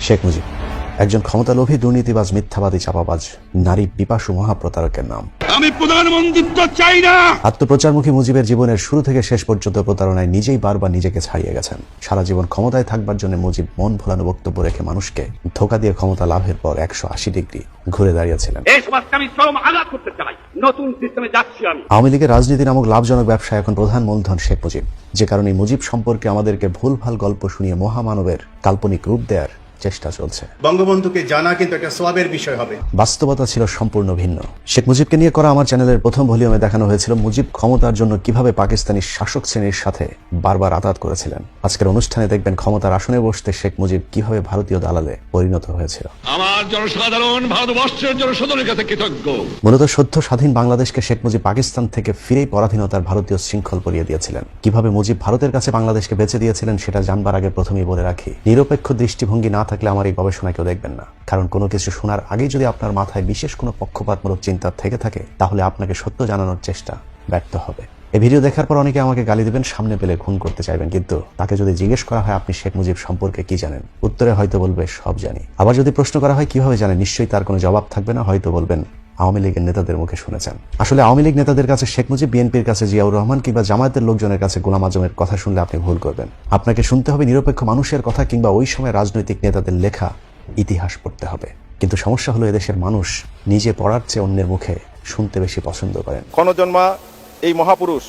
শেখ মুজিব একজন ক্ষমতালোভী, দুর্নীতিবাজ, মিথ্যাবাদী, চাপাবাজ, নারী পিপাসু মহাপ্রতারকের নাম। আমি প্রধানমন্ত্রিত্ব চাই না। আত্মপ্রচারমুখী মুজিবের জীবনের শুরু থেকে শেষ পর্যন্ত প্রতারণায় নিজেই বারবার নিজেকে ছাড়িয়ে গেছেন। সারা জীবন ক্ষমতায় থাকবার জন্য মুজিব মন ভোলানো বক্তব্য রেখে মানুষকে ধোঁকা দিয়ে ক্ষমতা লাভের পর 180 ডিগ্রি ঘুরে দাঁড়িয়েছিলেন। এই সমাজকে আমি চরম আঘাত করতে চাই। নতুন সিস্টেমে যাচ্ছি আমি। আওয়ামী লীগের রাজনীতি নামক লাভজনক ব্যবসায় এখন প্রধান মূলধন শেখ মুজিব। যে কারণে মুজিব সম্পর্কে আমাদেরকে ভুলভাল গল্প শুনিয়ে মহামানবের কাল্পনিক রূপ দেওয়ার চেষ্টা চলছে। বঙ্গবন্ধুকে জানা কিন্তু একটা সওয়াবের বিষয় হবে। বাস্তবতা ছিল সম্পূর্ণ ভিন্ন। শেখ মুজিবকে নিয়ে করা আমার চ্যানেলের প্রথম ভলিউমে দেখানো হয়েছিল মুজিব ক্ষমতার জন্য কিভাবে পাকিস্তানি শাসক শ্রেণীর সাথে বারবার আঘাত করেছিলেন। আজকের অনুষ্ঠানে দেখবেন ক্ষমতার আসনে বসতে শেখ মুজিব কিভাবে ভারতীয় দালালে পরিণত হয়েছিল। আমার জনসাধারণ ভারতবর্ষের জনসাধারণের কাছে কৃতজ্ঞ। মূলত সদ্য স্বাধীন বাংলাদেশকে শেখ মুজিব পাকিস্তান থেকে ফিরেই পরাধীনতার ভারতীয় শৃঙ্খল পরিয়ে দিয়েছিলেন। কিভাবে মুজিব ভারতের কাছে বাংলাদেশকে বেঁচে দিয়েছিলেন সেটা জানবার আগে প্রথমেই বলে রাখি, নিরপেক্ষ দৃষ্টিভঙ্গি না থাকলে আমার এই গবেষণা কেউ দেখবেন না। কারণ কোনো কিছু শোনার আগেই যদি আপনার মাথায় বিশেষ কোনো পক্ষপাতমূলক চিন্তা থেকে থাকে, তাহলে আপনাকে সত্য জানানোর চেষ্টা ব্যর্থ হবে। এই ভিডিও দেখার পর অনেকে আমাকে গালি দিবেন, সামনে পেলে খুন করতে চাইবেন, কিন্তু তাকে যদি জিজ্ঞেস করা হয় আপনি শেখ মুজিব সম্পর্কে কি জানেন, উত্তরে হয়তো বলবে সব জানি। আবার যদি প্রশ্ন করা হয় কিভাবে জানেন, নিশ্চয়ই তার কোনো জবাব থাকবে না, হয়তো বলবেন আওয়ামী লীগের নেতাদের মুখে শুনেছেন। আসলে আওয়ামী লীগ নেতাদের কাছে শেখ মুজিব, বিএনপির কাছে জিয়াউর রহমান কিংবা জামায়াতের লোকজনের কাছে গোলাম আজমের কথা শুনলে আপনি ভুল করবেন। আপনাকে শুনতে হবে নিরপেক্ষ মানুষের কথা কিংবা ওই সময় রাজনৈতিক নেতাদের লেখা ইতিহাস পড়তে হবে। কিন্তু সমস্যা হলো এদেশের মানুষ নিজে পড়ার চেয়ে অন্যের মুখে শুনতে বেশি পছন্দ করেন। ক্ষণজন্মা এই মহাপুরুষ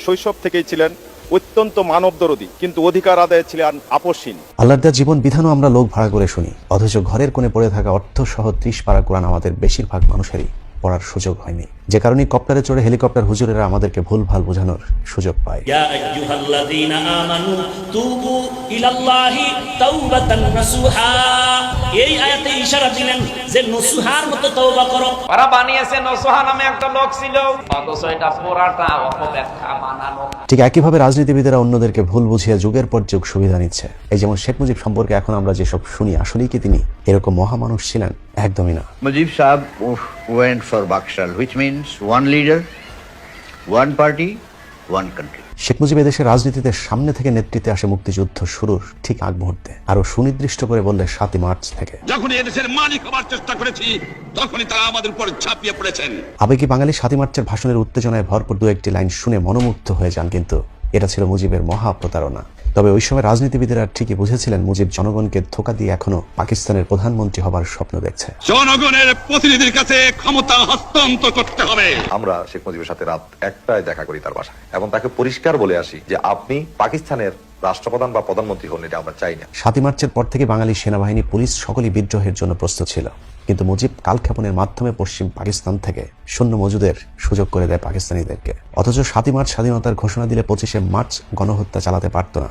শৈশব থেকেই ছিলেন অত্যন্ত মানবদরদী, কিন্তু অধিকার আদায়ে ছিলেন আপসহীন। আল্লাহর দেওয়া জীবন বিধানও আমরা লোক ভাড়া করে শুনি, অথচ ঘরের কোণে পড়ে থাকা অর্থ সহ 30 পারা কোরআন আমাদের বেশিরভাগ মানুষেরই পড়ার সুযোগ হয়নি। যে কারণে কপ্টারে চড়ে হেলিকপ্টার হুজুরেরা আমাদেরকে ভুলভাল বোঝানোর সুযোগ পায়। ইয়া আইয়ুহাল্লাযীনা আমানু তুবু ইলাল্লাহি তাওবাতান নাসুহা। এই আয়াতে ইশারা দিলেন যে নসুহার মতো তওবা করো। ওরা বানিয়েছে নসুহা নামে একটা লোক ছিল, অথচ এটা পুরাটা অপব্যাখ্যা বানানো। ঠিক একইভাবে রাজনীতিবিদেরা অন্যদেরকে ভুল বুঝিয়ে যুগের পর যুগ সুবিধা নিচ্ছে। এই যেমন শেখ মুজিব সম্পর্কে এখন আমরা যেসব শুনি, আসলেই কি তিনি এরকম মহামানুষ ছিলেন? একদমই না। Mujib Saab went for Bakshal, which means one leader, one party, one country. Sheikh Mujib এদেশের রাজনীতিতে সামনে থেকে নেতৃত্বে আসে মুক্তিযুদ্ধ শুরুর ঠিক আগ মুহূর্তে, আরো সুনির্দিষ্ট করে বললে 7ই মার্চ থেকে। যখন এদেশের মালিক হবার চেষ্টা করেছি, তখনই তারা আমাদের উপর ঝাঁপিয়ে পড়েছেন। আবেগী বাঙালি 7ই মার্চের ভাষণের উত্তেজনায় ভরপুর দু একটি লাইন শুনে মনোমুগ্ধ হয়ে যান, কিন্তু এটা ছিল মুজিবের মহা প্রতারণা। তবে ওই সময় রাজনীতিবিদেরা ঠিকই বুঝেছিলেন মুজিব জনগণকে ধোঁকা দিয়ে এখনো পাকিস্তানের প্রধানমন্ত্রী হবার স্বপ্ন দেখছে। জনগণের প্রতিনিধির কাছে ক্ষমতা হস্তান্তর করতে হবে। আমরা শেখ মুজিবের সাথে রাত 1টায় দেখা করি তার বাসায়, এবং তাকে পরিষ্কার বলে আসি যে আপনি পাকিস্তানের রাষ্ট্রপ্রধান বা প্রধানমন্ত্রী হন, এটা আমরা চাই না। 7ই মার্চের পর থেকে বাঙালি সেনাবাহিনী, পুলিশ সকলেই বিদ্রোহের জন্য প্রস্তুত ছিল, কিন্তু মুজিব কালক্ষেপণের মাধ্যমে পশ্চিম পাকিস্তান থেকে সৈন্য মজুদের সুযোগ করে দেয় পাকিস্তানিদেরকে। অথচ 7ই মার্চ স্বাধীনতার ঘোষণা দিলে 25শে মার্চ গণহত্যা চালাতে পারত না।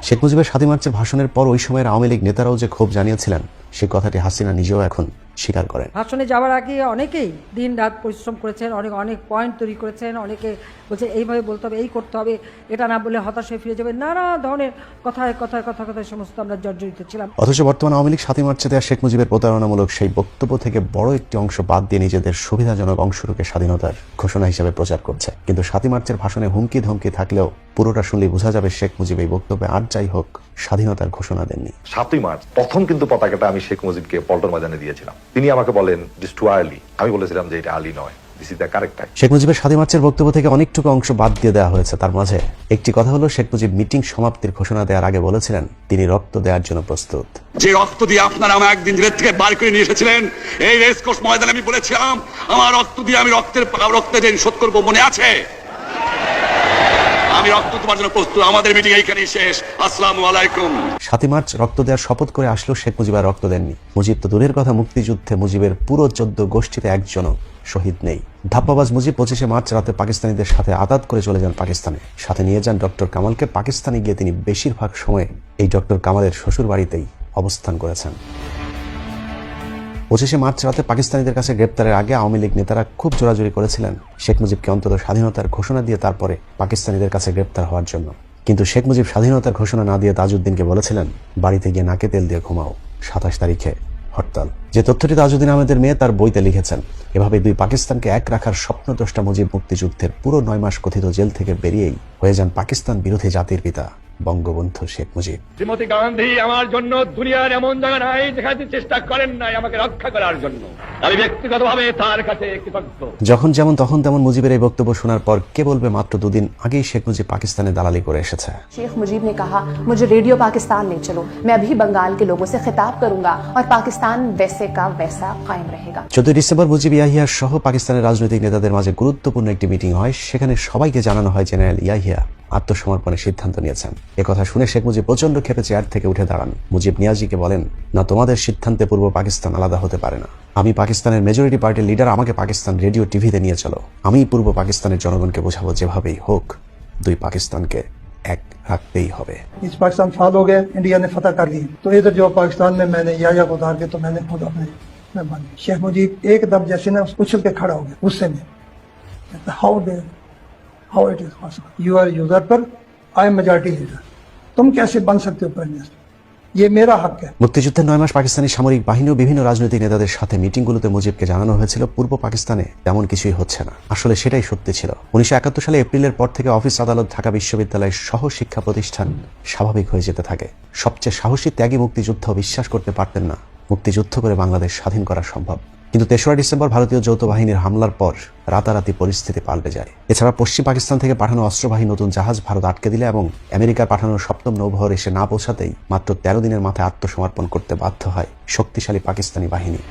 শেখ মুজিবের 7ই মার্চের ভাষণের পর ওই সময়ের আওয়ামী লীগ নেতারাও যে ক্ষোভ জানিয়েছিলেন, সে কথাটি হাসিনা নিজেও এখন স্বীকার করেন। ভাষণে যাওয়ার আগে অনেকেই দিন রাত পরিশ্রম করেছেন, অনেক পয়েন্ট তৈরি করেছেন, অনেকে বলছে এইভাবে বলতে হবে, এই করতে হবে, এটা না বলে হতাশ হয়ে ফিরে যাবে, নানা ধরনের কথায় সমস্ত আমরা জর্জরিত ছিলাম। অথচ বর্তমান আওয়ামী লীগ 7ই মার্চে দেওয়া শেখ মুজিবের প্রতারণামূলক সেই বক্তব্য থেকে বড় একটি অংশ বাদ দিয়ে নিজেদের সুবিধাজনক অংশটুকে স্বাধীনতার ঘোষণা হিসেবে প্রচার করছে। কিন্তু 7ই মার্চের ভাষণে হুমকি ধমকি থাকলেও পুরোটা শুনলেই বোঝা যাবে শেখ মুজিব এই বক্তব্যে আর যাই হোক স্বাধীনতার ঘোষণা দেননি। 7ই মার্চ প্রথম কিন্তু পতাকাটা আমি শেখ মুজিবকে পল্টন ময়দানে দিয়েছিলাম। তিনি আমাকে বলেন দিস টু আর্লি। আমি বলেছিলাম যে এটা আর্লি নয়, this is the correct time. Sheikh মুজিবের 7ই মার্চের বক্তব্য থেকে অনেকটুকু অংশ বাদ দিয়ে দেওয়া হয়েছে। তার মাঝে একটি কথা হলো, শেখ মুজিব মিটিং সমাপ্তির ঘোষণা দেওয়ার আগে বলেছিলেন তিনি রক্ত দেওয়ার জন্য প্রস্তুত। যে রক্ত দিয়ে আপনারা আমার একদিন জেল থেকে বার করে নিয়ে এসেছিলেন, এই রেসকোর্স ময়দানে আমি বলেছিলাম আমার রক্ত দিয়ে আমি রক্তের ঋণ শোধ করবো, মনে আছে? আমি রক্ত তোমার জন্য প্রস্তুত। আমাদের মিটিং এইখানেই শেষ। আসসালামু আলাইকুম। 7ই মার্চ রক্ত দেওয়ার শপথ করে আসলো শেখ মুজিব আর রক্ত দেননি। মুজিব তো দূরের কথা, মুক্তিযুদ্ধে মুজিবের পুরো 14 গোষ্ঠীতে একজনও শহীদ নেই। ধাপ্পাবাজ মুজিব 25শে মার্চ রাতে পাকিস্তানিদের সাথে আঘাত করে চলে যান পাকিস্তানে। সাথে নিয়ে যান ডক্টর কামালকে। পাকিস্তানে গিয়ে তিনি বেশিরভাগ সময় এই ডক্টর কামালের শ্বশুর বাড়িতেই অবস্থান করেছেন। 25শে মার্চ রাতে পাকিস্তানিদের কাছে গ্রেপ্তারের আগে আওয়ামী লীগ নেতারা খুব জোরাজুরি করেছিলেন শেখ মুজিবকে অন্তত স্বাধীনতার ঘোষণা দিয়ে তারপরে পাকিস্তানিদের কাছে গ্রেপ্তার হওয়ার জন্য। কিন্তু শেখ মুজিব স্বাধীনতার ঘোষণা না দিয়ে তাজউদ্দিনকে বলেছিলেন বাড়িতে গিয়ে নাকে তেল দিয়ে ঘুমাও, 27 তারিখে হরতাল। যে তথ্যটি তাজউদ্দিন আহমেদের মেয়ে তার বইতে লিখেছেন। এভাবে দুই পাকিস্তানকে এক রাখার স্বপ্নদ্রষ্টা মুজিব মুক্তিযুদ্ধের পুরো 9 মাস কথিত জেল থেকে বেরিয়েই হয়ে যান পাকিস্তান বিরোধী জাতির পিতা। বঙ্গবন্ধু শেখ মুজিব। শ্রীমতী গান্ধী আমার জন্য দুনিয়ার এমন জায়গা নাই দেখাতে চেষ্টা করেন নাই আমাকে রক্ষা করার জন্য। আমি ব্যক্তিগতভাবে তার কাছে কৃতজ্ঞ। যখন যেমন তখন তেমন মুজিবের এই বক্তব্য শোনার পর কে বলবে মাত্র দুদিন আগেই শেখ মুজিব পাকিস্তানে দালালি করে এসেছে। शेख मुजीब ने कहा मुझे रेडियो पाकिस्तान ले चलो, मैं अभी बंगाल के लोगों से खिताब करूंगा और पाकिस्तान वैसे का वैसा कायम रहेगा। 14 ডিসেম্বর মুজিব ইয়াহিয়া সহ পাকিস্তানের রাজনৈতিক নেতাদের মাঝে গুরুত্বপূর্ণ একটি মিটিং হয়। সেখানে সবাইকে জানানো হয় জেনারেল ইয়াহিয়া আত্মসমর্পণের সিদ্ধান্ত নিয়েছেন। একথা শুনে শেখ মুজিব প্রচন্ড ক্ষেপে চেয়ার থেকে উঠে দাঁড়ান। মুজিব নিয়াজিকে বলেন, না, তোমাদের সিদ্ধান্তে পূর্ব পাকিস্তান আলাদা হতে পারে না। আমি পাকিস্তানের মেজরিটি পার্টির লিডার, আমাকে পাকিস্তান রেডিও টিভিতে নিয়ে চলো। আমি পূর্ব পাকিস্তানের জনগণকে বোঝাবো যেভাবেই হোক দুই পাকিস্তানকে এক রাখতেই হবে। इस पाकिस्तान साल हो गए, इंडिया ने फतह कर ली, तो इधर जो पाकिस्तान में मैंने याया को उतार के तो मैंने खुद अपने मेहरबानी। शेख मुजीब एकदम जैसे ना उछल के खड़ा हो गया गुस्से में, how it is possible, you are user, I am majority leader, तुम कैसे बन सकते हो प्राइम मिनिस्टर, ये मेरा हक है। মুক্তিযুদ্ধের 9 মাস পাকিস্তানি সামরিক বাহিনী ও বিভিন্ন রাজনৈতিক নেতাদের সাথে মিটিংগুলোতে মুজিবকে জানানো হয়েছিল পূর্ব পাকিস্তানে তেমন কিছুই হচ্ছে না। আসলে সেটাই সত্যি ছিল। 1971 সালে এপ্রিলের পর থেকে অফিস আদালত, ঢাকা বিশ্ববিদ্যালয় সহ শিক্ষা প্রতিষ্ঠান স্বাভাবিক হয়ে যেতে থাকে। সবচেয়ে সাহসী ত্যাগী মুক্তিযুদ্ধ বিশ্বাস করতে পারতেন না মুক্তিযুদ্ধ করে বাংলাদেশ স্বাধীন করা সম্ভব। কিন্তু 3রা ডিসেম্বর ভারতীয় যৌথ বাহিনীর হামলার পর রাতারাতি পরিস্থিতি পাল্টে যায়। এছাড়া পশ্চিম পাকিস্তান থেকে পাঠানো অস্ত্রবাহী নতুন জাহাজ ভারত আটকে দিলে এবং আমেরিকার পাঠানো 7ম নৌবহর এসে না পৌঁছাতেই মাত্র 13 দিনের মাথায় আত্মসমর্পণ করতে বাধ্য হয় শক্তিশালী পাকিস্তানি বাহিনী।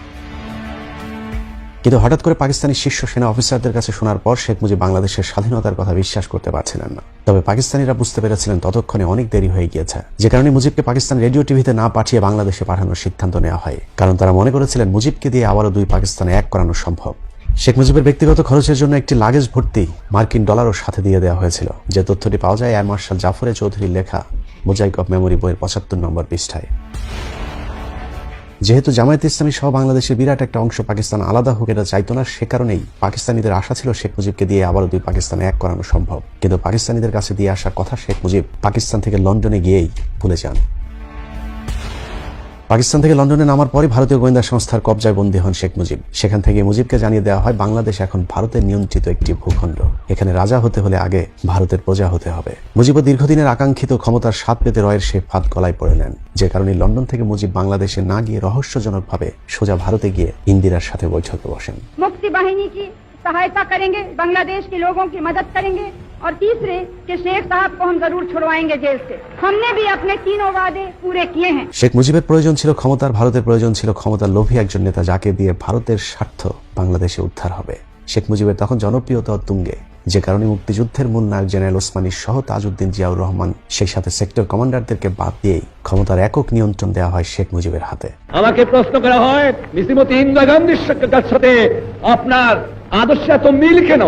কিন্তু হঠাৎ করে পাকিস্তানি শীর্ষ সেনা অফিসারদের কাছে শোনার পর শেখ মুজিব বাংলাদেশের স্বাধীনতার কথা বিশ্বাস করতে পারছিলেন না। তবে পাকিস্তানিরা বুঝতে পেরেছিলেন ততক্ষণে অনেক দেরি হয়ে গিয়েছে, যে কারণে মুজিবকে পাকিস্তান রেডিও টিভিতে না পাঠিয়ে বাংলাদেশে পাঠানোর সিদ্ধান্ত নেওয়া হয়। কারণ তারা মনে করেছিলেন মুজিবকে দিয়ে আবারও দুই পাকিস্তানে এক করানো সম্ভব। শেখ মুজিবের ব্যক্তিগত খরচের জন্য একটি লাগেজ ভর্তি মার্কিন ডলারও সাথে দিয়ে দেওয়া হয়েছিল, যে তথ্যটি পাওয়া যায় এয়ার মার্শাল জাফরে চৌধুরীর লেখা মোজাইক অফ মেমোরি বইয়ের 75 নম্বর পৃষ্ঠায়। যেহেতু জামায়াত ইসলামী সহ বাংলাদেশের বিরাট একটা অংশ পাকিস্তান আলাদা হোক এটা চাইতো না, সে কারণেই পাকিস্তানিদের আশা ছিল শেখ মুজিবকে দিয়ে আবারও দুই পাকিস্তানে এক করানো সম্ভব। কিন্তু পাকিস্তানিদের কাছে দিয়ে আসার কথা শেখ মুজিব পাকিস্তান থেকে লন্ডনে গিয়েই ভুলে যান। পাকিস্তান থেকে লন্ডনে নামার পরই ভারতীয় গোয়েন্দা সংস্থার কবজায় বন্দী হন শেখ মুজিব। সেখান থেকে মুজিবকে জানিয়ে দেওয়া হয় বাংলাদেশ এখন ভারতের নিয়ন্ত্রিত একটি ভূখণ্ড, এখানে রাজা হতে হলে আগে ভারতের প্রজা হতে হবে। মুজিব দীর্ঘদিনের আকাঙ্ক্ষিত ক্ষমতার স্বাদ পেতে রয়ের সে ফাঁদ গলায় পড়ে নেন, যে কারণে লন্ডন থেকে মুজিব বাংলাদেশে না গিয়ে রহস্যজনকভাবে সোজা ভারতে গিয়ে ইন্দিরার সাথে বৈঠকে বসেন। मुक्ति वाहिनी की सहायता करेंगे, बांग्लादेश के लोगों की मदद करेंगे और तीसरे कि शेख साहब को हम जरूर छुड़वाएंगे जेल से। हमने भी अपने तीनों वादे पूरे किए हैं। শেখ মুজিবের প্রয়োজন ছিল ক্ষমতার, ভারতের প্রয়োজন ছিল ক্ষমতার লোভী একজন নেতা যাকে দিয়ে ভারতের স্বার্থ বাংলাদেশে উদ্ধার হবে। শেখ মুজিবের তখন জনপ্রিয়তা তুঙ্গে, যে কারণে মুক্তিযুদ্ধের মূল নায়ক জেনারেল ওসমানী সহ তাজউদ্দিন জিয়াউর রহমান সেই সাথে সেক্টর কমান্ডারদেরকে বাদ দিয়েই ক্ষমতার একক নিয়ন্ত্রণ দেওয়া হয় শেখ মুজিবের হাতে। আমাকে প্রশ্ন করা হয় শ্রীমতী ইন্দিরা গান্ধীর সাথে আপনার আদর্শে এত মিল কেন?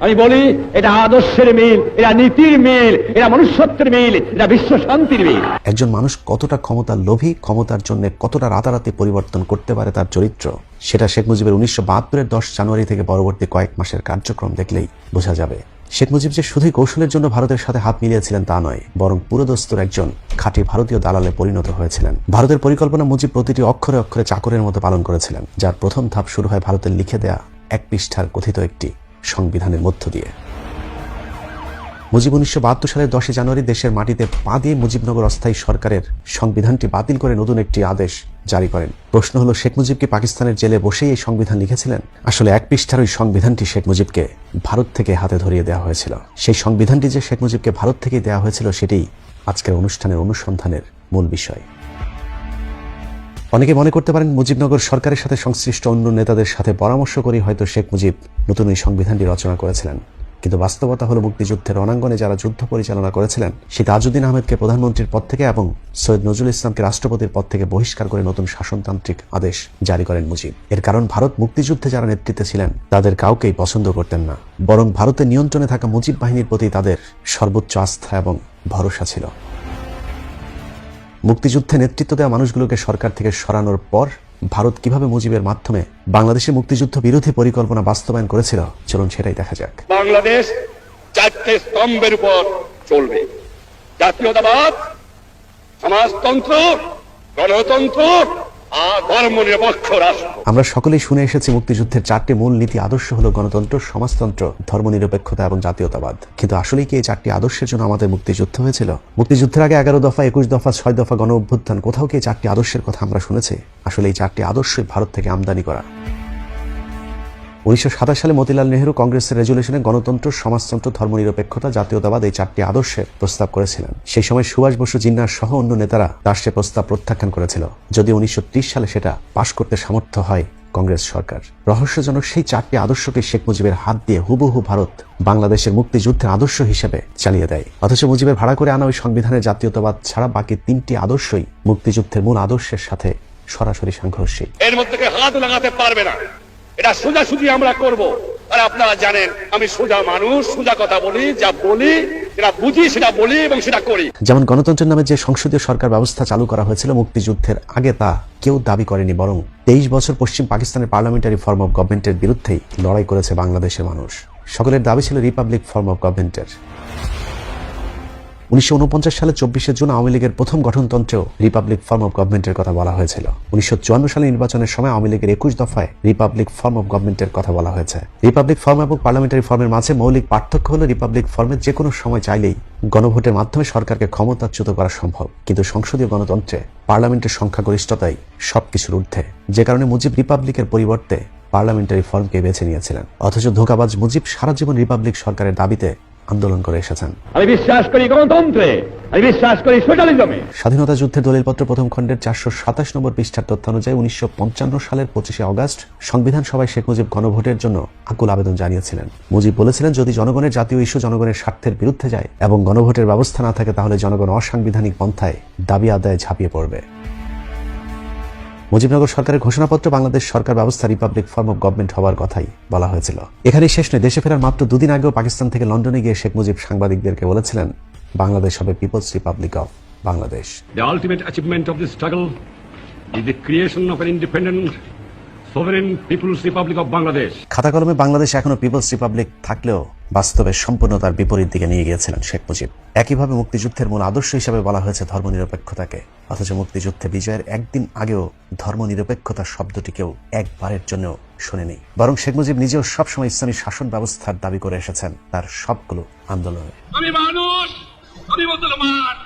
আমি বলি এটা আদর্শের মিল, এটা নীতির মিল, এটা মনুষ্যত্বের মিল, এটা বিশ্ব শান্তির মিল। একজন মানুষ কতটা ক্ষমতার লোভী, ক্ষমতার জন্য কতটা রাতারাতি পরিবর্তন করতে পারে তার চরিত্র, সেটা শেখ মুজিবের 1972-এর 10 জানুয়ারি থেকে পরবর্তী কয়েক মাসের কার্যক্রম দেখলেই বোঝা যাবে। শেখ মুজিব যে শুধুই কৌশলের জন্য ভারতের সাথে হাত মিলিয়েছিলেন তা নয়, বরং পুরোদস্তুর একজন খাঁটি ভারতীয় দালালে পরিণত হয়েছিলেন। ভারতের পরিকল্পনা মুজিব প্রতিটি অক্ষরে অক্ষরে চাকরের মতো পালন করেছিলেন, যার প্রথম ধাপ শুরু হয় ভারতের লিখে দেয়া 1 পৃষ্ঠার কথিত একটি সংবিধানের মধ্য দিয়ে। মুজিব 1972 সালের 10 জানুয়ারি দেশের মাটিতে পা দিয়ে মুজিবনগর অস্থায়ী সরকারের সংবিধানটি বাতিল করে নতুন একটি আদেশ জারি করেন। প্রশ্ন হলো, শেখ মুজিব কি পাকিস্তানের জেলে বসেই এই সংবিধান লিখেছিলেন? আসলে 1 পৃষ্ঠার ওই সংবিধানটি শেখ মুজিবকে ভারত থেকে হাতে ধরিয়ে দেওয়া হয়েছিল। সেই সংবিধানটি যে শেখ মুজিবকে ভারত থেকেই দেওয়া হয়েছিল সেটি আজকের অনুষ্ঠানের অনুসন্ধানের মূল বিষয়। অনেকে মনে করতে পারেন মুজিবনগর সরকারের সাথে সংশ্লিষ্ট অন্য নেতাদের সাথে পরামর্শ করে হয়তো শেখ মুজিব নতুন এই সংবিধানটি রচনা করেছিলেন। কিন্তু বাস্তবতা হলো মুক্তিযুদ্ধের রণাঙ্গনে যারা যুদ্ধ পরিচালনা করেছিলেন সে তাজউদ্দিন আহমেদকে প্রধানমন্ত্রীর পদ থেকে এবং সৈয়দ নজরুল ইসলামকে রাষ্ট্রপতির পদ থেকে বহিষ্কার করে নতুন শাসনতান্ত্রিক আদেশ জারি করেন মুজিব। এর কারণ ভারত মুক্তিযুদ্ধে যারা নেতৃত্বে ছিলেন তাদের কাউকেই পছন্দ করতেন না, বরং ভারতের নিয়ন্ত্রণে থাকা মুজিব বাহিনীর প্রতি তাদের সর্বোচ্চ আস্থা এবং ভরসা ছিল। মুক্তিযুদ্ধে নেতৃত্ব দেওয়া মানুষগুলোকে সরকার থেকে সরানোর পর ভারত কিভাবে মুজিবের মাধ্যমে বাংলাদেশে মুক্তিযুদ্ধ বিরোধী পরিকল্পনা বাস্তবায়ন করেছিল, চলুন সেটাই দেখা যাক। বাংলাদেশ 4টে স্তম্ভের উপর চলবে: জাতীয়তাবাদ, সমাজতন্ত্র, গণতন্ত্র ধর্মনিরপেক্ষ রাষ্ট্র। আমরা সকলেই শুনে এসেছি মুক্তিযুদ্ধের 4টি মূল নীতি আদর্শ হলো গণতন্ত্র, সমাজতন্ত্র, ধর্মনিরপেক্ষতা এবং জাতীয়তাবাদ। কিন্তু আসলেই কি এই 4টি আদর্শের জন্য আমাদের মুক্তিযুদ্ধ হয়েছিল? মুক্তিযুদ্ধের আগে 11 দফা, 21 দফা, 6 দফা গণ অভ্যুত্থান, কোথাও কি এই 4টি আদর্শের কথা আমরা শুনেছি? আসলে এই 4টি আদর্শই ভারত থেকে আমদানি করা। 1927 সালে মতিলাল নেহরু কংগ্রেসের রেজুলেশনে গণতন্ত্র, সমাজতন্ত্র, ধর্মনিরপেক্ষতা, জাতীয়তাবাদ এই 4টি আদর্শের প্রস্তাব করেছিলেন। সেই সময় সুভাষ বসু জিন্নাহ সহ অন্য নেতারা তার সে প্রস্তাব প্রত্যাখ্যান করেছিল, যদিও 1930 সালে সেটা পাশ করতে সামর্থ্য হয় কংগ্রেস সরকার। রহস্যজনক সেই 4টি আদর্শকে শেখ মুজিবের হাত দিয়ে হুবহু ভারত বাংলাদেশের মুক্তিযুদ্ধের আদর্শ হিসেবে চালিয়ে দেয়। অথচ মুজিবের ভাড়া করে আনা ওই সংবিধানের জাতীয়তাবাদ ছাড়া বাকি 3টি আদর্শই মুক্তিযুদ্ধের মূল আদর্শের সাথে সরাসরি সাংঘর্ষিক। এর মধ্যে হাত লাগাতে পারবে না, এটা সোজাসুজি আমরা করব। আর আপনারা জানেন আমি সোজা মানুষ, সোজা কথা বলি, যা বলি যেটা বুঝি সেটা বলি এবং সেটা করি। যেমন গণতন্ত্রের নামে যে সংসদীয় সরকার ব্যবস্থা চালু করা হয়েছিল মুক্তিযুদ্ধের আগে, তা কেউ দাবি করেনি, বরং 23 বছর পশ্চিম পাকিস্তানের পার্লামেন্টারি ফর্ম অব গভর্নমেন্টের বিরুদ্ধেই লড়াই করেছে বাংলাদেশের মানুষ। সকলের দাবি ছিল রিপাবলিক ফর্ম অব গভর্নমেন্টের। 1949 সালে 24শে জুন আওয়ামী লীগের প্রথম গঠনতন্ত্রেও রিপাবলিক ফর্ম অব গভর্নমেন্টের কথা বলা হয়েছিল। 1954 সালে নির্বাচনের সময় আওয়ামী লীগের 21 দফায় রিপাবলিক ফর্ম অব গভর্নমেন্টের কথা বলা হয়েছে। রিপাবলিক ফর্ম এবং পার্লামেন্টারি ফর্মের মাঝে মৌলিক পার্থক্য হলো রিপাবলিক ফর্মে যে কোনো সময় চাইলেই গণভোটের মাধ্যমে সরকারকে ক্ষমতাচ্যুত করা সম্ভব, কিন্তু সংসদীয় গণতন্ত্রে পার্লামেন্টের সংখ্যাগরিষ্ঠতাই সবকিছুর ঊর্ধ্বে, যে কারণে মুজিব রিপাবলিকের পরিবর্তে পার্লামেন্টারি ফর্মকে বেছে নিয়েছিলেন। অথচ ধোঁকাবাজ মুজিব সারা জীবন রিপাবলিক সরকারের দাবিতে আন্দোলন করে এসেছেন। আমি বিশ্বাস করি গণতন্ত্রে, আমি বিশ্বাস করি সোশ্যালিজমে। স্বাধীনতা যুদ্ধের দলিলপত্র প্রথম খণ্ডের 427 নম্বর পৃষ্ঠার তথ্য অনুযায়ী 1955 সালের 25শে অগাস্ট সংবিধান সভায় শেখ মুজিব গণভোটের জন্য আকুল আবেদন জানিয়েছিলেন। মুজিব বলেছিলেন, যদি জনগণের জাতীয় ইস্যু জনগণের স্বার্থের বিরুদ্ধে যায় এবং গণভোটের ব্যবস্থা না থাকে, তাহলে জনগণ অসাংবিধানিক পন্থায় দাবি আদায়ে ঝাঁপিয়ে পড়বে। মুজিবনগর সরকারের ঘোষণাপত্র বাংলাদেশ সরকার ব্যবস্থা রিপাবলিক ফর্ম অব গভর্নমেন্ট হওয়ার কথাই বলা হয়েছিল। এখানেই শেষ নয়, দেশে ফেরার মাত্র 2 দিন আগেও পাকিস্তান থেকে লন্ডনে গিয়ে শেখ মুজিব সাংবাদিকদেরকে বলেছিলেন, বাংলাদেশ হবে people's republic of Bangladesh. The ultimate achievement of this struggle is the creation of an independent, sovereign People's Republic of Bangladesh. খাতা কলমে বাংলাদেশ এখনো পিপলস রিপাবলিক থাকলেও বাস্তবে সম্পূর্ণ তার বিপরীত দিকে নিয়ে গিয়েছিলেন শেখ মুজিব। একইভাবে মুক্তিযুদ্ধের মূল আদর্শ হিসেবে বলা হয়েছে ধর্মনিরপেক্ষতাকে, অথচ মুক্তিযুদ্ধে বিজয়ের একদিন আগেও ধর্মনিরপেক্ষতা শব্দটি কেউ একবারের জন্য শোনেনি, বরং শেখ মুজিব নিজেও সবসময় ইসলামী শাসন ব্যবস্থার দাবি করে এসেছেন তার সবগুলো আন্দোলনে।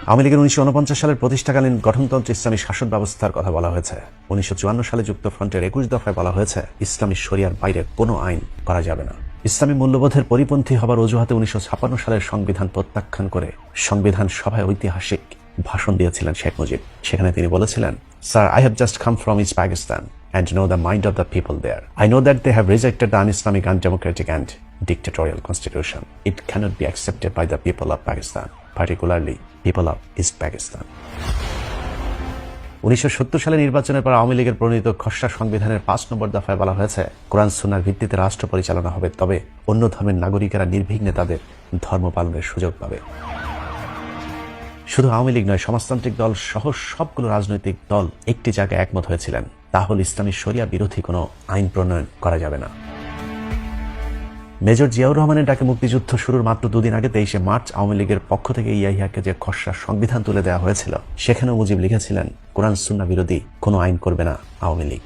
আওয়ামী লীগের 1949 সালের প্রতিষ্ঠাকালীন গঠনতন্ত্র ইসলামী শাসন ব্যবস্থার কথা বলা হয়েছে। 1954 সালে যুক্ত ফ্রন্টের 21 দফায় বলা হয়েছে, ইসলামী শরিয়ার বাইরে কোনো আইন করা যাবে না। ইসলামী মূল্যবোধের পরিপন্থী হবার অজুহাতে 1956 সালের সংবিধান প্রত্যাখ্যান করে সংবিধান সভায় ঐতিহাসিক ভাষণ দিয়েছিলেন শেখ মুজিব। সেখানে তিনি বলেছিলেন, sir, I have just come from East Pakistan and know the mind of the people there. I know that they have rejected the un-Islamic, undemocratic and dictatorial constitution. It cannot be accepted by the people of Pakistan, particularly people of East Pakistan. 1970 সালে নির্বাচনের পর আওয়ামী লীগের প্রণীত খসড়া সংবিধানের 5 নম্বর দফায় বলা হয়েছে, কোরআন সুন্নাহর ভিত্তিতে রাষ্ট্র পরিচালনা হবে, তবে অন্য ধর্মের নাগরিকেরা নির্বিঘ্নে তাদের ধর্ম পালনের সুযোগ পাবে। শুধু আওয়ামী লীগ নয়, সমাজতান্ত্রিক দল সহ সবগুলো রাজনৈতিক দল একটি জায়গায় একমত হয়েছিলেন, তা হল ইসলামী শরিয়া বিরোধী কোনো আইন প্রণয়ন করা যাবে না। মেজর জিয়াউর রহমানের ডাকে মুক্তিযুদ্ধ শুরুর মাত্র 2 দিন আগে 23শে মার্চ আওয়ামী লীগের পক্ষ থেকে ইয়াহিয়াকে যে খসড়া সংবিধান তুলে দেওয়া হয়েছিল, সেখানেও মুজিব লিখেছিলেন, কোরআন সুন্নাহ বিরোধী কোনো আইন করবে না আওয়ামী লীগ।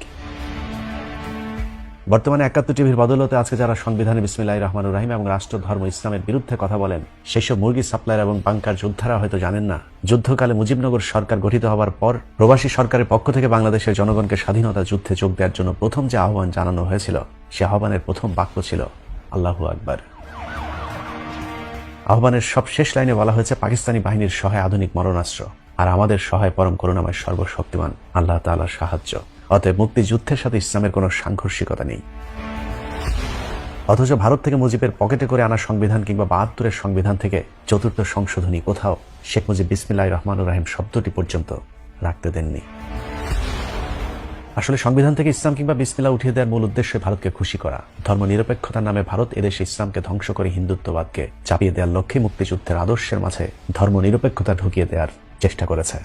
বর্তমানে 71 টিভির বদৌলতে আজকে যারা সংবিধানে বিসমিল্লাহির রহমানির রহিম এবং রাষ্ট্র ধর্ম ইসলামের বিরুদ্ধে কথা বলেন, সেসব মুরগি সাপ্লায়ার এবং বাংকার যোদ্ধারা হয়তো জানেন না, যুদ্ধকালে মুজিবনগর সরকার গঠিত হওয়ার পর প্রবাসী সরকারের পক্ষ থেকে বাংলাদেশের জনগণকে স্বাধীনতা যুদ্ধে যোগ দেওয়ার জন্য প্রথম যে আহ্বান জানানো হয়েছিল, সে আহ্বানের প্রথম বাক্য ছিল আল্লাহু আকবার। আহ্বানের সব শেষ লাইনে বলা হয়েছে, পাকিস্তানি বাহিনীর সহায় আধুনিক মরণাস্ত্র, আর আমাদের সহায় পরম করুণাময় সর্বশক্তিমান আল্লাহ তাআলার সাহায্য। অতএব মুক্তিযুদ্ধের সাথে ইসলামের কোনো সাংঘর্ষিকতা নেই। অথচ ভারত থেকে মুজিবের পকেটে করে আনা সংবিধান কিংবা 72-এর সংবিধান থেকে 4র্থ সংশোধনী কোথাও শেখ মুজিব বিসমিল্লাহির রহমানির রহিম শব্দটি পর্যন্ত রাখতে দেননি। আসলে সংবিধান থেকে ইসলাম কিংবা বিসমিল্লাহ উঠিয়ে দেওয়ার মূল উদ্দেশ্য ভারতকে খুশি করা। ধর্মনিরপেক্ষতার নামে ভারত এদেশে ইসলামকে ধ্বংস করে হিন্দুত্ববাদকে চাপিয়ে দেওয়ার লক্ষ্যে মুক্তিযুদ্ধের আদর্শের মাঝে ধর্মনিরপেক্ষতা ঢুকিয়ে দেওয়ার চেষ্টা করেছে।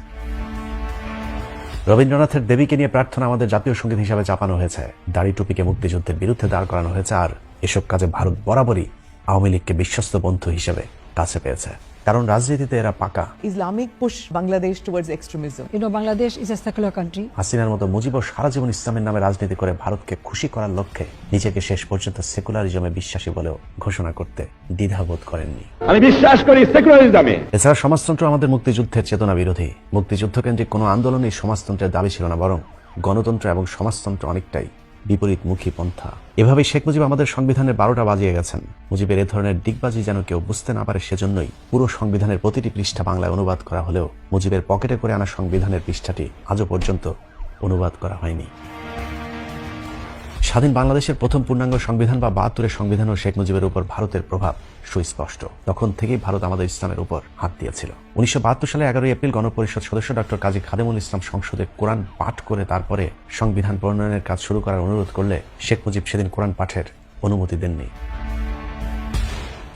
রবীন্দ্রনাথের দেবীকে নিয়ে প্রার্থনা আমাদের জাতীয় সঙ্গীত হিসাবে চাপানো হয়েছে, দাড়ি টুপিকে মুক্তিযুদ্ধের বিরুদ্ধে দাঁড় করানো হয়েছে, আর এসব কাজে ভারত বরাবরই আওয়ামী লীগকে বিশ্বস্ত বন্ধু হিসেবে কাছে পেয়েছে। কারণ রাজনীতিতে এরা পাকা। Islamic push Bangladesh towards extremism. Bangladesh is a secular country. হাসিনার মতো মুজিবও সারা জীবন ইসলামের নামে রাজনীতি করে ভারতকে খুশি করার লক্ষ্যে নিজেকে শেষ পর্যন্ত সেকুলারিজমে বিশ্বাসী বলেও ঘোষণা করতে দ্বিধাবোধ করেননি। আমি বিশ্বাস করি সেকুলারিজমে। এছাড়া সমাজতন্ত্র আমাদের মুক্তিযুদ্ধের চেতনা বিরোধী। মুক্তিযুদ্ধ কেন্দ্রিক কোনো আন্দোলনই সমাজতন্ত্রের দাবি ছিল না, বরং গণতন্ত্র এবং সমাজতন্ত্র অনেকটাই বিপরীতমুখী পন্থা। এভাবেই শেখ মুজিব আমাদের সংবিধানের 12টা বাজিয়ে গেছেন। মুজিবের এ ধরনের দিগবাজি যেন কেউ বুঝতে না পারে, সেজন্যই পুরো সংবিধানের প্রতিটি পৃষ্ঠা বাংলায় অনুবাদ করা হলেও মুজিবের পকেটে করে আনা সংবিধানের পৃষ্ঠাটি আজও পর্যন্ত অনুবাদ করা হয়নি। স্বাধীন বাংলাদেশের প্রথম পূর্ণাঙ্গ সংবিধান বা 72-এর সংবিধানও শেখ মুজিবের উপর ভারতের প্রভাব সুস্পষ্ট। তখন থেকেই ভারত আমাদের ইসলামের উপর হাত দিয়েছিল। 1972 সালে 11 এপ্রিল গণপরিষদ সদস্য ডক্টর কাজী খাদেমুল ইসলাম সংসদে কোরআন পাঠ করে তারপরে সংবিধান প্রণয়নের কাজ শুরু করার অনুরোধ করলে শেখ মুজিব সেদিন কোরআন পাঠের অনুমতি দেননি।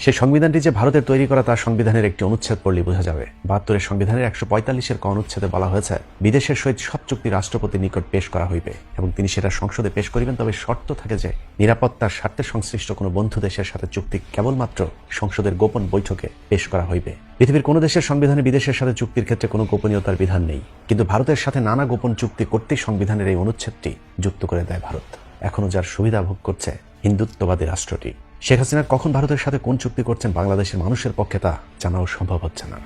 সেই সংবিধানটি যে ভারতের তৈরি করা তার সংবিধানের একটি অনুচ্ছেদ পড়লেই বোঝা যাবে। 72-এর সংবিধানের 145-এর ক অনুচ্ছেদে বলা হয়েছে, বিদেশের সহিত সব চুক্তি রাষ্ট্রপতির নিকট পেশ করা হইবে এবং তিনি সেটা সংসদে পেশ করিবেন, তবে শর্ত থাকে যে নিরাপত্তার স্বার্থে সংশ্লিষ্ট কোনো বন্ধু দেশের সাথে চুক্তি কেবলমাত্র সংসদের গোপন বৈঠকে পেশ করা হইবে। পৃথিবীর কোনো দেশের সংবিধানে বিদেশের সাথে চুক্তির ক্ষেত্রে কোনো গোপনীয়তার বিধান নেই, কিন্তু ভারতের সাথে নানা গোপন চুক্তি করতেই সংবিধানের এই অনুচ্ছেদটি যুক্ত করে দেয় ভারত। এখনো যার সুবিধা ভোগ করছে হিন্দুত্ববাদী রাষ্ট্রটি। শেখ হাসিনা কখন ভারতের সাথে কোন চুক্তি করছেন বাংলাদেশের মানুষের পক্ষে তা জানাও সম্ভব হচ্ছে না।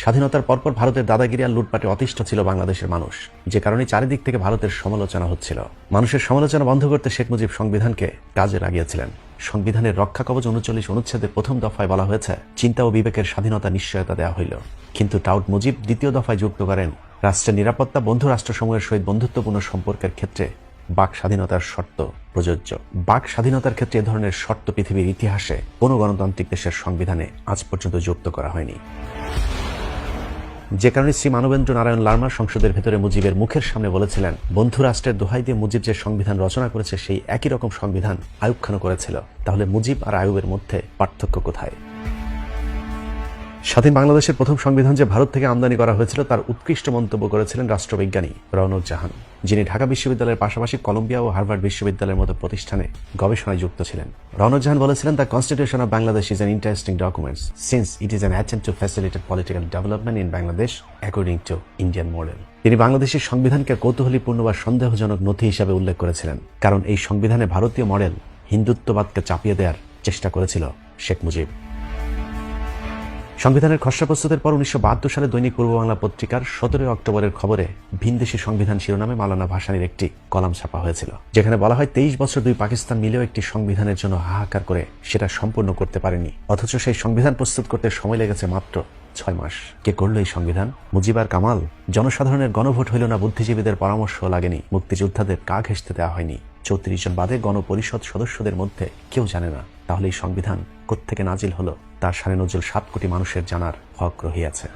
স্বাধীনতার পরপর ভারতের দাদাগিরি আর লুটপাটে অতিষ্ঠ ছিল বাংলাদেশের মানুষ, যে কারণে চারিদিক থেকে ভারতের সমালোচনা হচ্ছিল। মানুষের সমালোচনা বন্ধ করতে শেখ মুজিব সংবিধানকে কাজে লাগিয়েছিলেন। সংবিধানের রক্ষা কবচ 39 অনুচ্ছেদের প্রথম দফায় বলা হয়েছে, চিন্তা ও বিবেকের স্বাধীনতা নিশ্চয়তা দেওয়া হইল। কিন্তু টাউট মুজিব দ্বিতীয় দফায় যুক্ত করেন, রাষ্ট্রের নিরাপত্তা বন্ধু রাষ্ট্রসমূহের সহিত বন্ধুত্বপূর্ণ সম্পর্কের ক্ষেত্রে বাক স্বাধীনতার শর্ত প্রযোজ্য। বাক স্বাধীনতার ক্ষেত্রে এ ধরনের শর্ত পৃথিবীর ইতিহাসে কোনো গণতান্ত্রিক দেশের সংবিধানে আজ পর্যন্ত যুক্ত করা হয়নি। যে কারণে শ্রী মানবেন্দ্র নারায়ণ লারমা সংসদের ভেতরে মুজিবের মুখের সামনে বলেছিলেন, বন্ধু রাষ্ট্রের দোহাই দিয়ে মুজিব যে সংবিধান রচনা করেছে সেই একই রকম সংবিধান আইয়ুব খানও করেছিল, তাহলে মুজিব আর আইয়ুবের মধ্যে পার্থক্য কোথায়? স্বাধীন বাংলাদেশের প্রথম সংবিধান যে ভারত থেকে আমদানি করা হয়েছিল তার উৎকৃষ্ট মন্তব্য করেছিলেন রাষ্ট্রবিজ্ঞানী রওনক জাহান, যিনি ঢাকা বিশ্ববিদ্যালয়ের পাশাপাশি কলম্বিয়া ও হার্ভার্ড বিশ্ববিদ্যালয়ের মতো প্রতিষ্ঠানে গবেষণায় যুক্ত ছিলেন। রওনক জাহান বলেছিলেন, the constitution of Bangladesh is an interesting document since it is an attempt two facilitate political development in Bangladesh according to Indian model. তিনি বাংলাদেশের সংবিধানকে কৌতূহলীপূর্ণ বা সন্দেহজনক নথি হিসাবে উল্লেখ করেছিলেন, কারণ এই সংবিধানে ভারতীয় মডেল হিন্দুত্ববাদকে চাপিয়ে দেওয়ার চেষ্টা করেছিল শেখ মুজিব। সংবিধানের খসড়া প্রস্তুতের পর 1972 সালে দৈনিক পূর্ব বাংলা পত্রিকার 17 অক্টোবরের খবরে ভিনদেশী সংবিধান শিরোনামে মাওলানা ভাসানীর একটি কলাম ছাপা হয়েছিল, যেখানে বলা হয় 23 বছর দুই পাকিস্তান মিলেও একটি সংবিধানের জন্য হাহাকার করে সেটা সম্পূর্ণ করতে পারেনি, অথচ সেই সংবিধান প্রস্তুত করতে সময় লেগেছে মাত্র 6 মাস। কে করলো এই সংবিধান? মুজিব আর কামাল? জনসাধারণের গণভোট হইল না, বুদ্ধিজীবীদের পরামর্শ লাগেনি, মুক্তিযোদ্ধাদের গা ঘেঁষতে দেওয়া হয়নি, 34 জন বাদে গণপরিষদ সদস্যদের মধ্যে কেউ জানে না, তাহলে এই সংবিধান কোত্থেকে নাজিল হলো তার শানে নজরুল 7 কোটি মানুষের জানার হক রহিয়াছে।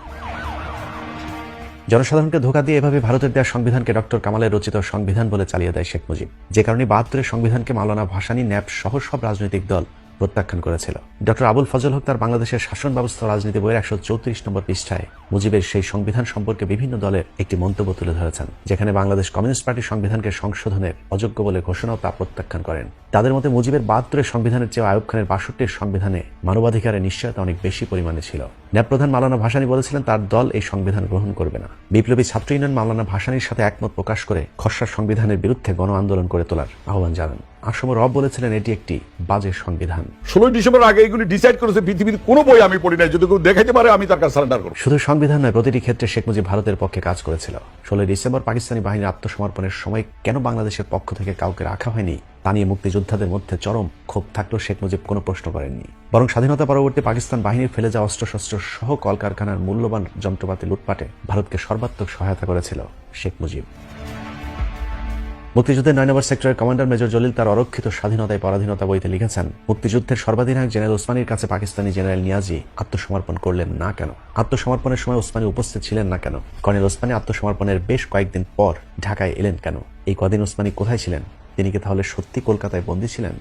জনসাধারণকে ধোঁকা দিয়ে এভাবে ভারতের দেওয়া সংবিধানকে ডক্টর কামালের রচিত সংবিধান বলে চালিয়ে দেয় শেখ মুজিব, যে কারণে 72-এর সংবিধানকে মাওলানা ভাসানী, ন্যাপ সহ সব রাজনৈতিক দল প্রত্যাখ্যান করেছিল। ডক্টর আবুল ফজল হক তার বাংলাদেশের শাসন ব্যবস্থা রাজনীতি বইয়ের 134 নম্বর পৃষ্ঠায় মুজিবের সেই সংবিধান সম্পর্কে বিভিন্ন দলের একটি মন্তব্য তুলে ধরেছেন, যেখানে বাংলাদেশ কমিউনিস্ট পার্টির সংবিধানকে সংশোধনের অযোগ্য বলে ঘোষণাও তা প্রত্যাখ্যান করেন। তাদের মতে মুজিবের 72-এর সংবিধানের চেয়ে আইয়ুব খানের 62-এর সংবিধানে মানবাধিকারের নিশ্চয়তা অনেক বেশি পরিমাণে ছিল। ন্যাপ প্রধান মাওলানা ভাসানী বলেছিলেন তার দল এই সংবিধান গ্রহণ করবে না। বিপ্লবী ছাত্র ইউনিয়ন মাওলানা ভাসানীর সাথে একমত প্রকাশ করে খসড়া সংবিধানের বিরুদ্ধে গণ আন্দোলন করে তোলার আহ্বান জানান। আসম রব বলেছিলেন এটি একটি বাজে সংবিধান। 16 ডিসেম্বর আগে এগুলি ডিসাইড করেছে, পৃথিবীর কোনো বই আমি পড়ি নাই, যদি কেউ দেখাইতে পারে আমি তার কাছে সারেন্ডার করব। শুধু সংবিধান নয়, প্রতিটি ক্ষেত্রে শেখ মুজিব ভারতের পক্ষে কাজ করেছিল। 16 ডিসেম্বর পাকিস্তানি বাহিনীর আত্মসমর্পণের সময় কেন বাংলাদেশের পক্ষ থেকে কাউকে রাখা হয়নি তা নিয়ে মুক্তিযোদ্ধাদের মধ্যে চরম ক্ষোভ থাকলেও শেখ মুজিব কোনো প্রশ্ন করেননি, বরং স্বাধীনতা পরবর্তী পাকিস্তান বাহিনীর ফেলে যাওয়া অস্ত্রশস্ত্র সহ কলকারখানার মূল্যবান যন্ত্রপাতি লুটপাটে ভারতকে সর্বাত্মক সহায়তা করেছিল শেখ মুজিব। মুক্তিযুদ্ধের 9 নম্বর সেক্টরের কমান্ডার মেজর জলিল তার অরক্ষিত স্বাধীনতায় পরাধীনতা বইতে লিখেছেন, মুক্তিযুদ্ধের সর্বাধিনায়ক জেনারেল ওসমানীর কাছে পাকিস্তানি জেনারেল নিয়াজি আত্মসমর্পণ করলেন না কেন? আত্মসমর্পণের সময় ওসমানী উপস্থিত ছিলেন না কেন? কর্নেল ওসমানী আত্মসমর্পণের বেশ কয়েকদিন পর ঢাকায় এলেন কেন? এই কদিন ওসমানী কোথায় ছিলেন? তিনি কি তাহলে সত্যি কলকাতায় বন্দী ছিলেন?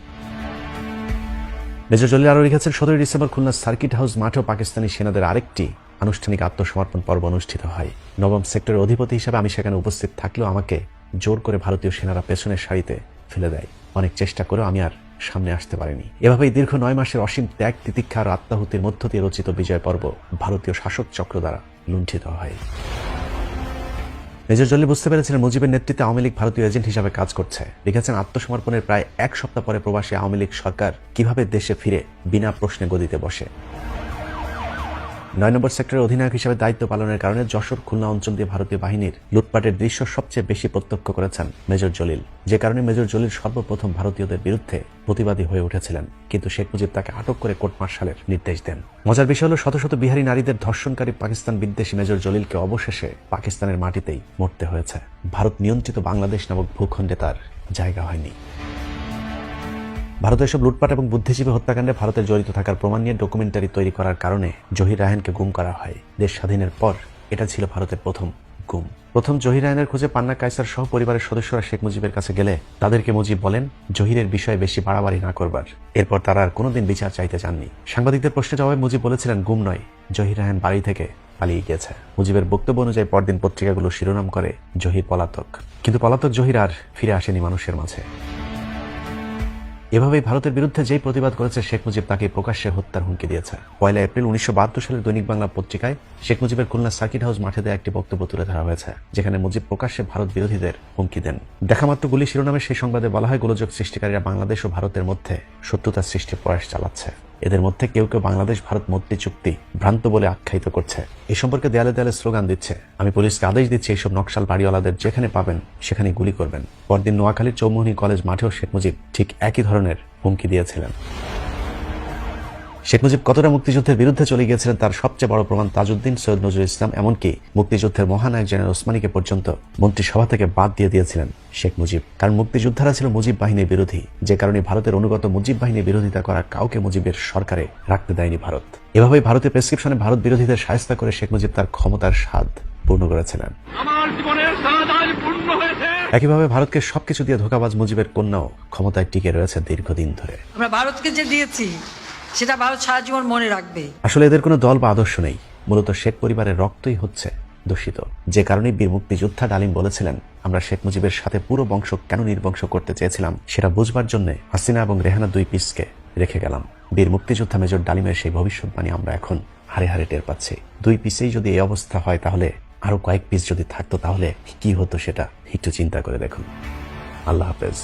মেজর জলিল আরও লিখেছেন, 17 ডিসেম্বর খুলনা সার্কিট হাউস মাঠেও পাকিস্তানি সেনাদের আরেকটি আনুষ্ঠানিক আত্মসমর্পণ পর্ব অনুষ্ঠিত হয়। 9 সেক্টরের অধিপতি হিসেবে আমি সেখানে উপস্থিত থাকলেও আমাকে জোর করে ভারতীয় সেনারা পেছনের সারিতে ফেলে দেয়। অনেক চেষ্টা করেও আমি আর সামনে আসতে পারেনি। এভাবেই দীর্ঘ 9 মাসের অসীম ত্যাগ, তিতিক্ষা আর আত্মাহুতির মধ্য দিয়ে রচিত বিজয় পর্ব ভারতীয় শাসক চক্র দ্বারা লুণ্ঠিত হয়। মেজর জলিল বুঝতে পেরেছিলেন মুজিবের নেতৃত্বে আওয়ামী লীগ ভারতীয় এজেন্ট হিসাবে কাজ করছে। লিখেছেন, আত্মসমর্পণের প্রায় 1 সপ্তাহ পরে প্রবাসী আওয়ামী লীগ সরকার কিভাবে দেশে ফিরে বিনা প্রশ্নে গদিতে বসে। 9 নম্বর সেক্টরের অধিনায়ক হিসেবে দায়িত্ব পালনের কারণে যশোর, খুলনা অঞ্চল দিয়ে ভারতীয় বাহিনীর লুটপাটের দৃশ্য সবচেয়ে বেশি প্রত্যক্ষ করেছেন মেজর জলিল। যে কারণে মেজর জলিল সর্বপ্রথম ভারতীয়দের বিরুদ্ধে প্রতিবাদী হয়ে উঠেছিলেন, কিন্তু শেখ মুজিব তাকে আটক করে কোর্ট মার্শালের নির্দেশ দেন। মজার বিষয় হল, শত শত বিহারী নারীদের ধর্ষণকারী পাকিস্তান বিদ্বেষী মেজর জলিলকে অবশেষে পাকিস্তানের মাটিতেই মরতে হয়েছে। ভারত নিয়ন্ত্রিত বাংলাদেশ নামক ভূখণ্ডে তার জায়গা হয়নি। ভারতের এসব লুটপাট এবং বুদ্ধিজীবী হত্যাকাণ্ডে ভারতের জড়িত থাকার প্রমাণ নিয়ে ডকুমেন্টারি তৈরি করার কারণে জহির রায়হানকে গুম করা হয়। দেশ স্বাধীনের পর এটা ছিল ভারতের প্রথম গুম। প্রথম জহির রায়হানের খোঁজে পান্না কায়সার সহ পরিবারের সদস্যরা শেখ মুজিবের কাছে গেলে তাদেরকে মুজিব বলেন জহিরের বিষয়ে বেশি বাড়াবাড়ি না করবার। এরপর তারা আর কোনোদিন বিচার চাইতে চাননি। সাংবাদিকদের প্রশ্নের জবাবে মুজিব বলেছিলেন, গুম নয়, জহির রায়হান বাড়ি থেকে পালিয়ে গিয়েছে। মুজিবের বক্তব্য অনুযায়ী পরদিন পত্রিকাগুলো শিরোনাম করে জহির পলাতক। কিন্তু পলাতক জহির আর ফিরে আসেনি মানুষের মাঝে। এভাবেই ভারতের বিরুদ্ধে যেই প্রতিবাদ করেছে শেখ মুজিব তাকে প্রকাশ্যে হত্যার হুমকি দিয়েছে। 1 এপ্রিল 1972 সালের দৈনিক বাংলা পত্রিকায় শেখ মুজিবের খুলনা সার্কিট হাউস মাঠে দেয়া একটি বক্তব্য তুলে ধরা হয়েছে, যেখানে মুজিব প্রকাশ্যে ভারত বিরোধীদের হুমকি দেন। দেখামাত্র গুলি শিরোনামে সেই সংবাদে বলা হয়, গোলযোগ সৃষ্টিকারীরা বাংলাদেশ ও ভারতের মধ্যে শত্রুতা সৃষ্টির প্রয়াস চালাচ্ছে। এদের মধ্যে কেউ কেউ বাংলাদেশ ভারত মৈত্রী চুক্তি ভ্রান্ত বলে আখ্যায়িত করছে। এ সম্পর্কে দেয়ালে দেয়ালে স্লোগান দিচ্ছে। আমি পুলিশকে আদেশ দিচ্ছি, এইসব নকশাল বাড়িওয়ালাদের যেখানে পাবেন সেখানে গুলি করবেন। পরদিন নোয়াখালীর চৌমুহনী কলেজ মাঠেও শেখ মুজিব ঠিক একই ধরনের হুমকি দিয়েছিলেন। শেখ মুজিব কতটা মুক্তিযুদ্ধের বিরুদ্ধে চলে গিয়েছিলেন তার সবচেয়ে বড় প্রমাণ তাজউদ্দিন, সৈয়দ নজরুল ইসলাম, এমনকি মুক্তিযুদ্ধের মহানায়ক জেনারেল ওসমানীকে পর্যন্ত মন্ত্রিসভা থেকে বাদ দিয়ে দিয়েছিলেন শেখ মুজিব। কারণ মুক্তিযোদ্ধারা ছিল মুজিব বাহিনীর বিরোধী, যে কারণে ভারতের অনুগত মুজিব বাহিনীর বিরোধিতা করা কাউকে মুজিবের সরকারে রাখতে দেয়নি ভারত। এভাবেই ভারতের প্রেসক্রিপশনে ভারত বিরোধীদের শায়েস্তা করে শেখ মুজিব তার ক্ষমতার স্বাদ পূর্ণ করেছিলেন। একইভাবে ভারতকে সবকিছু দিয়ে ধোঁকাবাজ মুজিবের কন্যাও ক্ষমতায় টিকে রয়েছে দীর্ঘদিন ধরে। আমরা ভারতকে যে দিয়েছি সেটা ভারত সারা জীবন মনে রাখবে। আসলে এদের কোনো দল বা আদর্শ নেই, মূলত শেখ পরিবারের রক্তই হচ্ছে দূষিত। যে কারণে বীর মুক্তিযোদ্ধা ডালিম বলেছিলেন, আমরা শেখ মুজিবের সাথে পুরো বংশ কেন নির্বংশ করতে চেয়েছিলাম সেটা বুঝবার জন্য হাসিনা এবং রেহানা 2 পিসকে রেখে গেলাম। বীর মুক্তিযোদ্ধা মেজর ডালিমের সেই ভবিষ্যৎবাণী আমরা এখন হারে হারে টের পাচ্ছি। 2 পিসেই যদি এই অবস্থা হয়, তাহলে আরো কয়েক পিস যদি থাকতো তাহলে কি হতো সেটা একটু চিন্তা করে দেখুন। আল্লাহ হাফেজ।